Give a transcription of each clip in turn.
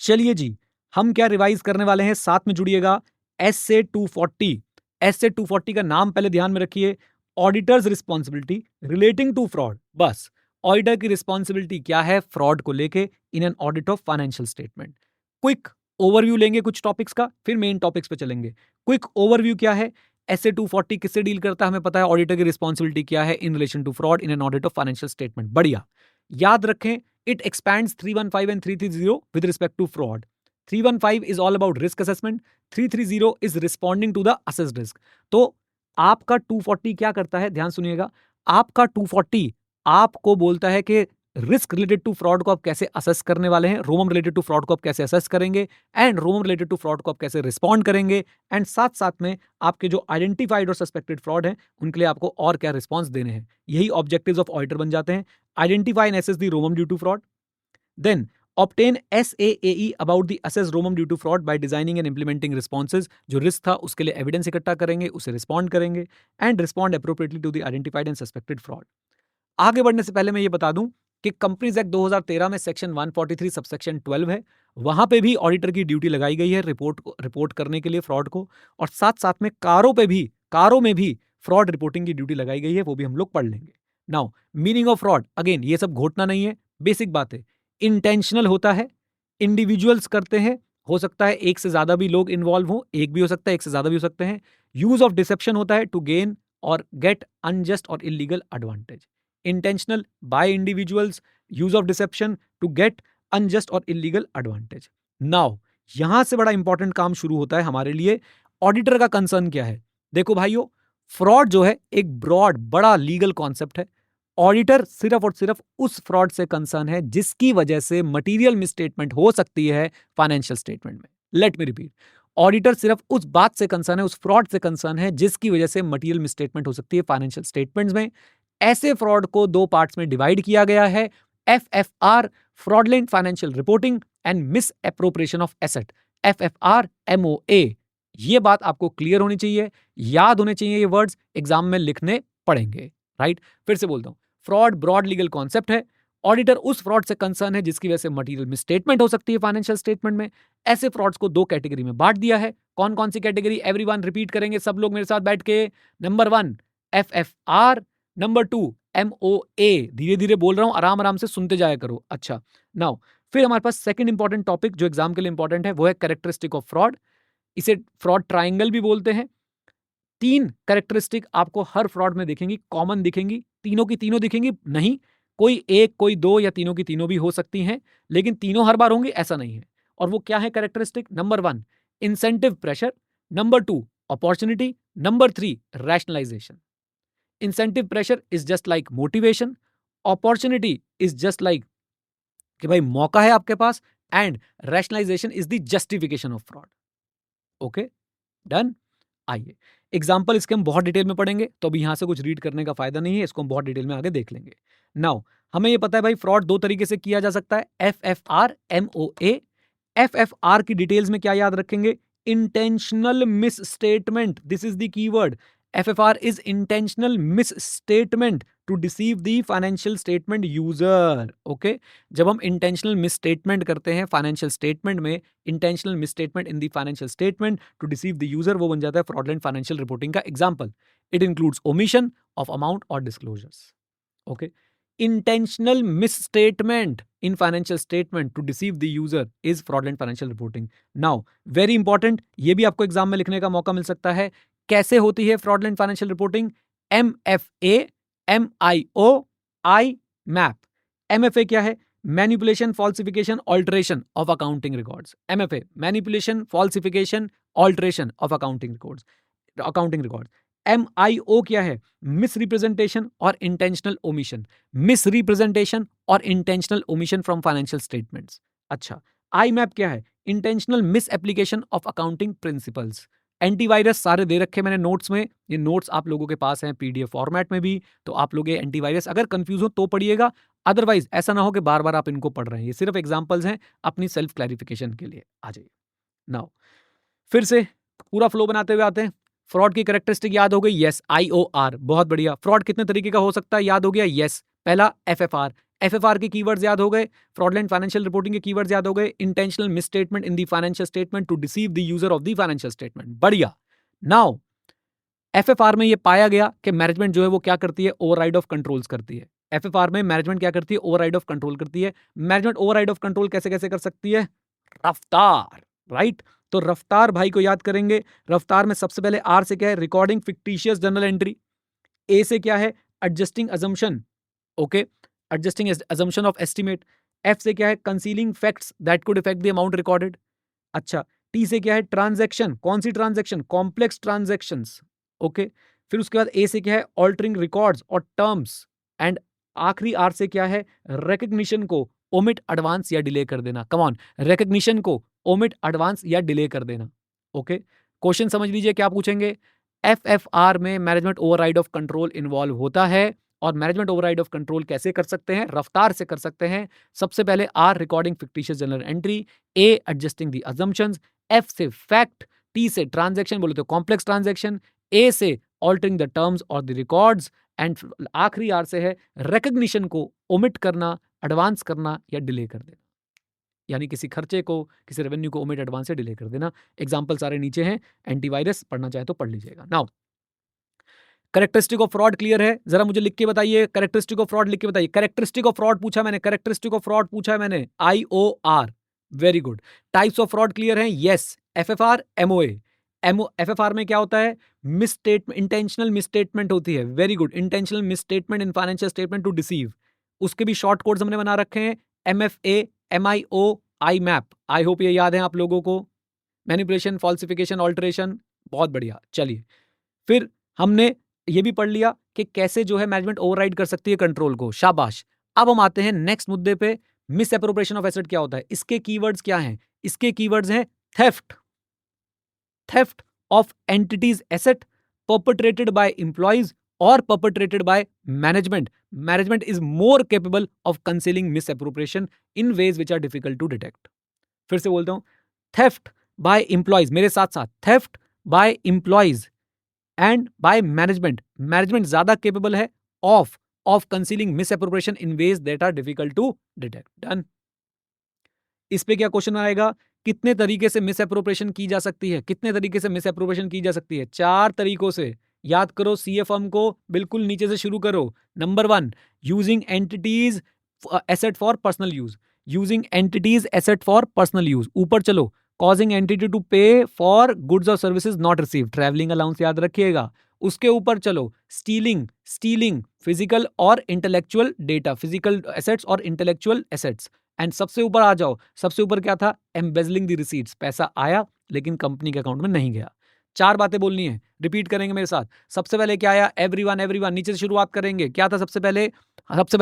चलिए जी, हम क्या रिवाइज करने वाले हैं, साथ में जुड़िएगा। एसए 240, एसए 240 का नाम पहले ध्यान में रखिए, auditor's responsibility relating to fraud. बस ऑडिटर की रिस्पॉन्सिबिलिटी क्या है फ्रॉड को लेके in an audit of financial statement. Quick overview लेंगे कुछ टॉपिक्स का, फिर मेन टॉपिक्स पे चलेंगे। क्विक ओवरव्यू क्या है, एसए 240 किससे डील करता है हमें पता है, ऑडिटर की रिस्पॉन्सिबिलिटी क्या है in relation to fraud in an audit of financial statement. बढ़िया, याद रखें, it expands 315 and 330 with respect to fraud. 315 is all about risk assessment, 330 is responding to the assessed risk. तो आपका 240 क्या करता है, ध्यान सुनिएगा, आपका 240 आपको बोलता है कि रिस्क रिलेटेड टू फ्रॉड को आप कैसे असेस करने वाले हैं, रोमम रिलेटेड टू फ्रॉड को आप कैसे असेस करेंगे, and ROMM related to fraud को आप कैसे रिस्पॉन्ड करेंगे, एंड साथ साथ में आपके जो आइडेंटिफाइड और सस्पेक्टेड फ्रॉड हैं उनके लिए आपको और क्या रिस्पॉन्स देने हैं। यही ऑब्जेक्टिव्स ऑफ ऑडिटर बन जाते हैं। Identify and assess the ROMM due to fraud, then obtain SAAE about the assessed ROMM due to fraud by designing and implementing responses। जो रिस्क था उसके लिए एविडेंस इकट्ठा करेंगे, उसे रिस्पॉन्ड करेंगे, and respond appropriately to the identified and suspected fraud. आगे बढ़ने से पहले मैं ये बता दूं कि कंपनीज एक्ट 2013 में सेक्शन 143 सबसेक्शन 12 है, वहां पे भी ऑडिटर की ड्यूटी लगाई गई है रिपोर्ट करने के लिए फ्रॉड को, और साथ साथ में कारों में भी फ्रॉड रिपोर्टिंग की ड्यूटी लगाई गई है, वो भी हम लोग पढ़ लेंगे। Now meaning of fraud, again ये सब घोटना नहीं है, बेसिक बात है। इंटेंशनल होता है, इंडिविजुअल्स करते हैं, हो सकता है एक से ज्यादा भी लोग इन्वॉल्व हो, एक भी हो सकता है, एक से ज्यादा भी हो सकते हैं। यूज ऑफ डिसेप्शन होता है टू गेन और गेट अनजस्ट और illegal advantage. Intentional by individuals, use of deception to get unjust और इलीगल एडवांटेज। नाउ यहां से बड़ा इंपॉर्टेंट काम शुरू होता है हमारे लिए। ऑडिटर का कंसर्न क्या है, देखो भाइयों, फ्रॉड जो है एक ब्रॉड बड़ा लीगल कॉन्सेप्ट है। ऑडिटर सिर्फ और सिर्फ उस फ्रॉड से कंसर्न है जिसकी वजह से मटीरियल मिसस्टेटमेंट हो सकती है फाइनेंशियल स्टेटमेंट में। लेट मी रिपीट, ऑडिटर सिर्फ उस बात से कंसर्न है, उस फ्रॉड से कंसर्न है जिसकी वजह से मटीरियल मिसस्टेटमेंट हो सकती है फाइनेंशियल स्टेटमेंट्स में। ऐसे फ्रॉड को दो पार्ट्स में डिवाइड किया गया है, FFR fraudulent financial reporting and miss appropriation of asset, FFR MOA। ये बात आपको क्लियर होनी चाहिए, याद होने चाहिए, ये वर्ड्स एग्जाम में लिखने पड़ेंगे, राइट। फिर से बोलता हूं, फ्रॉड ब्रॉड लीगल कॉन्सेप्ट है, ऑडिटर उस फ्रॉड से कंसर्न है जिसकी वजह से मटीरियल मिसस्टेटमेंट हो सकती है फाइनेंशियल स्टेटमेंट में। ऐसे फ्रॉड्स को दो कैटेगरी में बांट दिया है। कौन कौन सी कैटेगरी, एवरीवन रिपीट करेंगे सब लोग मेरे साथ बैठ के। Number 1 FFR, number 2 MOA। धीरे धीरे बोल रहा हूं, आराम आराम से सुनते जाया करो। अच्छा, नाउ फिर हमारे पास सेकंड इंपॉर्टेंट टॉपिक जो एग्जाम के लिए इंपॉर्टेंट है वो है कैरेक्टरिस्टिक ऑफ फ्रॉड। इसे फ्रॉड ट्राइंगल भी बोलते हैं। 3 कैरेक्टरिस्टिक आपको हर फ्रॉड में दिखेंगी, कॉमन दिखेंगी, तीनों की तीनों दिखेंगी नहीं, कोई एक कोई दो या तीनों की तीनों भी हो सकती हैं, लेकिन तीनों हर बार होंगी ऐसा नहीं है। और वो क्या है characteristic, number 1 incentive pressure, number 2 opportunity, number 3 rationalisation. Incentive pressure is just like motivation, opportunity is just like कि भाई मौका है आपके पास, and rationalisation is the justification of fraud. Okay, done. आइए एग्जाम्पल इसके हम बहुत डिटेल में पढ़ेंगे, तो अभी यहां से कुछ रीड करने का फायदा नहीं है, इसको हम बहुत डिटेल में आगे देख लेंगे। नाउ हमें यह पता है भाई फ्रॉड दो तरीके से किया जा सकता है, FFR MOA। FFR की डिटेल्स में क्या याद रखेंगे, intentional misstatement, this is the keyword. FFR is intentional misstatement to deceive the financial statement user. Okay, जब हम इंटेंशनल मिस स्टेटमेंट करते हैं फाइनेंशियल स्टेटमेंट में, intentional misstatement in the financial statement to deceive the user, वो बन जाता है fraudulent financial reporting का example. It includes omission of amount और disclosures. Okay, intentional misstatement in financial statement to deceive the user is fraudulent financial reporting. Now very important, ये भी आपको exam में लिखने का मौका मिल सकता है। कैसे होती है fraudulent financial reporting, MFA MIO IMAP। MFA क्या है, manipulation falsification alteration of accounting records. MFA manipulation falsification alteration of accounting records. MIO क्या है, मिस रिप्रेजेंटेशन और इंटेंशनल ओमिशन, मिस रिप्रेजेंटेशन और intentional omission from financial statements. अच्छा, IMAP क्या है, intentional miss application of accounting principles. Antivirus सारे दे रखे मैंने नोट्स में, ये नोट्स आप लोगों के पास हैं PDF फॉर्मेट में भी, तो आप लोग ये एंटीवायरस अगर कंफ्यूज हो तो पढ़िएगा, अदरवाइज ऐसा ना हो कि बार बार आप इनको पढ़ रहे हैं, ये सिर्फ एग्जांपल्स हैं अपनी सेल्फ क्लैरिफिकेशन के लिए। आ जाइए नाउ फिर से पूरा फ्लो बनाते हुए आते हैं। फ्रॉड की कैरेक्टरिस्टिक याद हो गई, यस, IOR, बहुत बढ़िया। फ्रॉड कितने तरीके का हो सकता है, याद हो गया, यस। पहला FFR, एफएफआर के कीवर्ड्स याद हो गए, फ्रॉडलेंट फाइनेंशियल रिपोर्टिंग के कीवर्ड्स याद हो गए, intentional misstatement in the financial statement to deceive the user of the financial statement. बढ़िया। नाउ एफएफआर में ये पाया गया कि मैनेजमेंट जो है वो क्या करती है, ओवरराइड ऑफ कंट्रोल्स करती है। एफएफआर में मैनेजमेंट क्या करती है, ओवरराइड ऑफ कंट्रोल करती है। मैनेजमेंट ओवरराइड ऑफ कंट्रोल कैसे कैसे कर सकती है, रफ्तार, राइट। तो रफ्तार भाई को याद करेंगे। रफ्तार में सबसे पहले आर से क्या है, रिकॉर्डिंग फिक्टिशियस जर्नल एंट्री। ए से क्या है, adjusting assumption, okay, adjusting assumption of estimate. F से क्या है, concealing facts that could effect the amount recorded. अच्छा, टी से क्या है, ट्रांजैक्शन, कौन सी ट्रांजैक्शन, कॉम्प्लेक्स ट्रांजैक्शंस, ओके। फिर उसके बाद ए से क्या है, ऑल्टरिंग रिकॉर्ड्स और टर्म्स। एंड आखिरी आर से क्या है, रिकग्निशन को ओमिट, एडवांस या डिले कर देना। कम ऑन, रिकग्निशन को ओमिट, एडवांस या डिले कर देना, ओके। क्वेश्चन समझ लीजिए क्या पूछेंगे। एफएफआर में management override of control involve होता है, और मैनेजमेंट ओवरराइड ऑफ कंट्रोल कैसे कर सकते हैं, रफ्तार से कर सकते हैं। सबसे पहले R, recording fictitious journal entry. A, adjusting the assumptions. F से फैक्ट। टी से ट्रांजैक्शन, बोले तो कॉम्प्लेक्स ट्रांजैक्शन। ए से ऑल्टरिंग द टर्म्स और द रिकॉर्ड्स। एंड आखिरी आर से है रिकग्निशन को ओमिट करना, एडवांस करना या डिले कर देना, यानी किसी खर्चे को, किसी रेवेन्यू को ओमिट, एडवांस या डिले कर देना। एग्जाम्पल सारे नीचे हैं, एंटीवायरस पढ़ना चाहे तो पढ़ लीजिएगा। Now characteristic of fraud clear है, जरा मुझे लिख के बताइए, कैरेक्टरिस्टिक ऑफ फ्रॉड लिख के बताइए। कैरेक्टरिस्टिक ऑफ फ्रॉड पूछा मैंने, कैरेक्टरिस्टिक ऑफ फ्रॉड पूछा है मैंने, IOR, very good. Types of fraud clear है, यस, एफएफआर, MOA। एफएफआर में क्या होता है, इंटेंशनल मिसस्टेटमेंट होती है, very good, intentional misstatement in financial statement to deceive. उसके भी शॉर्ट कोड्स हमने बना रखे हैं, MFA, MIO, IMAP। I hope ये याद है आप लोगों को। मैनिपुलेशन, फॉल्सिफिकेशन, ऑल्टरेशन, बहुत बढ़िया। चलिए, फिर हमने ये भी पढ़ लिया कि कैसे जो है मैनेजमेंट ओवरराइड कर सकती है कंट्रोल को, शाबाश। अब हम आते हैं नेक्स्ट मुद्दे पे, मिस एप्रोप्रिएशन ऑफ एसेट क्या होता है। इसके कीवर्ड्स क्या हैं, इसके कीवर्ड्स हैं theft, theft of entities asset perpetrated by employees और perpetrated by management. Management is more capable of concealing misappropriation in ways which are difficult to detect. फिर से बोलता हूं, theft by employees, मेरे साथ साथ, theft by employees and by management. Management ज्यादा capable है of concealing misappropriation in ways that are difficult to detect. Done. इस पे क्या क्वेश्चन आएगा, कितने तरीके से मिसएप्रोप्रिएशन की जा सकती है, कितने तरीके से मिसएप्रोप्रिएशन की जा सकती है, 4 तरीकों से। याद करो, CFM को बिल्कुल नीचे से शुरू करो। Number 1, using entities asset for personal use, using entities asset for personal use. ऊपर चलो, कॉजिंग एंटिटी टू पे फॉर गुड्स और services not receive, travelling allowance याद रखिएगा। उसके ऊपर चलो, स्टीलिंग फिजिकल और इंटेलेक्चुअल डेटा, फिजिकल एसेट्स और इंटेलेक्चुअल एसेट्स। एंड सबसे ऊपर आ जाओ, सबसे ऊपर क्या था, एम्बेजलिंग द रिसीट्स, पैसा आया लेकिन कंपनी के अकाउंट में नहीं गया। 4 बातें बोलनी है, रिपीट करेंगे मेरे साथ। सबसे पहले क्या आया, एवरीवन, नीचे से शुरुआत करेंगे। क्या था सबसे पहले,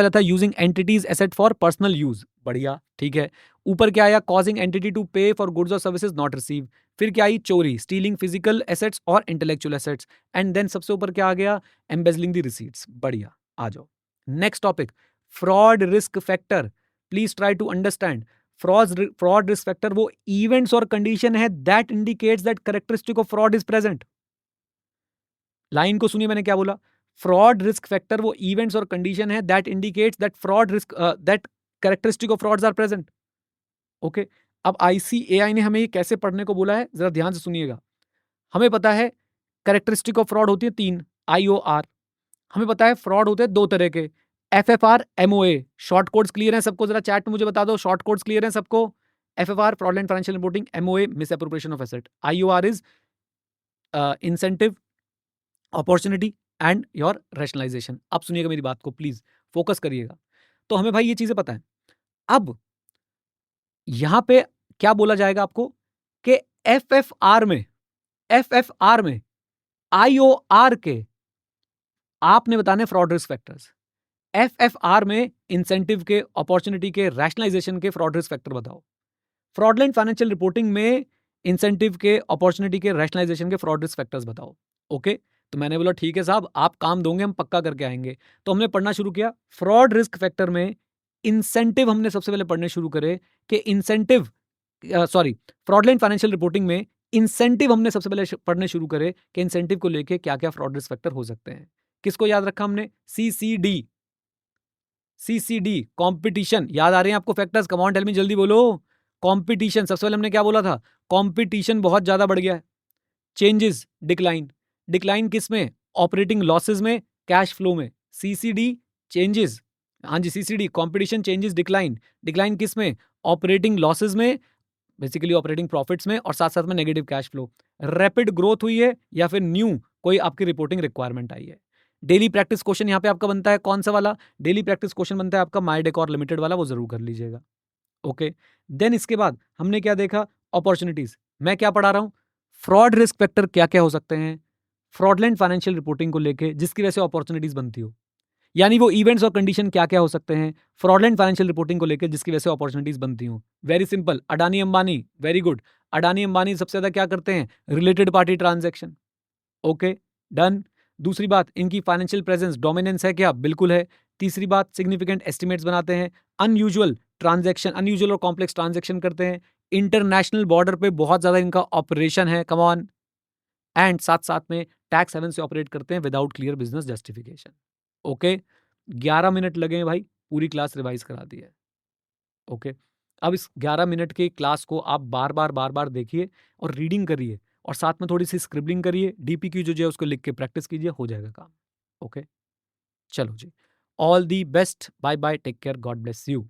था using entities asset for personal use, बढ़िया, ठीक है। ऊपर क्या आया, कॉजिंग एंटिटी टू पे फॉर गुड्स और सर्विसेज नॉट रिसीव। फिर क्या आई, चोरी, स्टीलिंग फिजिकल एसेट्स और इंटेलेक्चुअल एसेट्स। एंड देन सबसे ऊपर क्या आ गया, एम्बेजलिंग द रिसीट्स, बढ़िया। आ जाओ next topic, fraud risk factor. Please try to understand. Fraud risk factor वो इवेंट्स और कंडीशन है that indicates that characteristic of fraud is present. Line को सुनिए, मैंने क्या बोला, फ्रॉड रिस्क फैक्टर वो इवेंट्स और कंडीशन है that indicates that fraud risk that characteristic of frauds are present, okay. अब ICAI ने हमें ये कैसे पढ़ने को बोला है, जरा ध्यान से सुनिएगा। हमें पता है कैरेक्टरिस्टिक ऑफ फ्रॉड होती है 3, IOR। हमें पता है फ्रॉड होते हैं 2 तरह के, FFR, MOA। Short codes clear हैं सबको, जरा चैट में मुझे बता दो, शॉर्ट कोड्स क्लियर हैं सबको। FFR, fraudulent financial reporting, MOA, misappropriation of asset, IOR is incentive, opportunity and your rationalisation. अब सुनिएगा मेरी बात को, प्लीज फोकस करिएगा। तो हमें भाई ये चीजें पता है। अब यहां पे क्या बोला जाएगा आपको कि FFR में IOR के आपने बताने फ्रॉड रिस्क फैक्टर्स, FFR में इंसेंटिव के, अपॉर्चुनिटी के, रैशनलाइजेशन के फ्रॉड रिस्क फैक्टर बताओ। फ्रॉडलेंट फाइनेंशियल रिपोर्टिंग में इंसेंटिव के, अपॉर्चुनिटी के, रैशनलाइजेशन के फ्रॉड रिस्क फैक्टर्स बताओ, ओके। तो मैंने बोला ठीक है साहब, आप काम दोगे हम पक्का करके आएंगे। तो हमने पढ़ना शुरू किया। फ्रॉड रिस्क फैक्टर में इंसेंटिव हमने सबसे पहले पढ़ने शुरू करे कि इंसेंटिव, फ्रॉडलेंट फाइनेंशियल रिपोर्टिंग में इंसेंटिव हमने सबसे पहले पढ़ने शुरू करे कि इंसेंटिव को लेके क्या क्या फ्रॉड रिस्क फैक्टर हो सकते हैं। किसको याद रखा हमने, CCD, CCD कंपटीशन, याद आ रहे हैं आपको factors? Come on tell me, जल्दी बोलो। कंपटीशन, सबसे पहले हमने क्या बोला था? कंपटीशन बहुत ज्यादा बढ़ गया है। चेंजेस, डिक्लाइन, डिक्लाइन किस में? ऑपरेटिंग लॉसेस में, कैश फ्लो में। CCD चेंजेस, हाँ जी, CCD competition, changes, decline, decline किस में? ऑपरेटिंग लॉसेस में, बेसिकली ऑपरेटिंग प्रॉफिट्स में, और साथ साथ में negative cash flow. Rapid growth हुई है या फिर न्यू कोई आपकी रिपोर्टिंग रिक्वायरमेंट आई है? डेली प्रैक्टिस क्वेश्चन यहाँ पे आपका बनता है कौन सा वाला? डेली प्रैक्टिस क्वेश्चन बनता है आपका माई डेकोर लिमिटेड वाला, वो जरूर कर लीजिएगा। ओके, देन इसके बाद हमने क्या देखा? अपॉर्चुनिटीज। मैं क्या पढ़ा रहा हूं? फ्रॉड रिस्क फैक्टर क्या क्या हो सकते हैं फ्रॉडलेंट फाइनेंशियल रिपोर्टिंग को लेके, जिसकी वजह से अपॉर्चुनिटीज बनती हो। यानी वो इवेंट्स और कंडीशन क्या क्या हो सकते हैं फ्रॉडलेंट फाइनेंशियल रिपोर्टिंग को लेकर, जिसकी वजह से अपॉर्चुनिटीज बनती हो। Very simple, Adani Ambani, very good. Adani Ambani सबसे ज्यादा क्या करते हैं? Related party transaction. Okay, done. दूसरी बात, इनकी फाइनेंशियल प्रेजेंस, डोमिनेंस है क्या? बिल्कुल है। तीसरी बात, सिग्निफिकेंट एस्टिमेट्स बनाते हैं। अनयूजुअल ट्रांजैक्शन, अनयूजुअल और कॉम्प्लेक्स ट्रांजैक्शन करते हैं। इंटरनेशनल बॉर्डर पे बहुत ज्यादा इनका ऑपरेशन है, कम ऑन। एंड साथ साथ में टैक्स हेवन से ऑपरेट करते हैं without clear business justification. Okay, 11 minute लगे हैं भाई, पूरी क्लास रिवाइज करा दी है। ओके, अब इस 11 मिनट के क्लास को आप बार बार देखिए और रीडिंग करिए, और साथ में थोड़ी सी स्क्रिबलिंग करिए, डीपीक्यू जो है उसको लिख के प्रैक्टिस कीजिए, हो जाएगा काम। ओके, चलो जी, all the best, bye bye, take care, God bless you.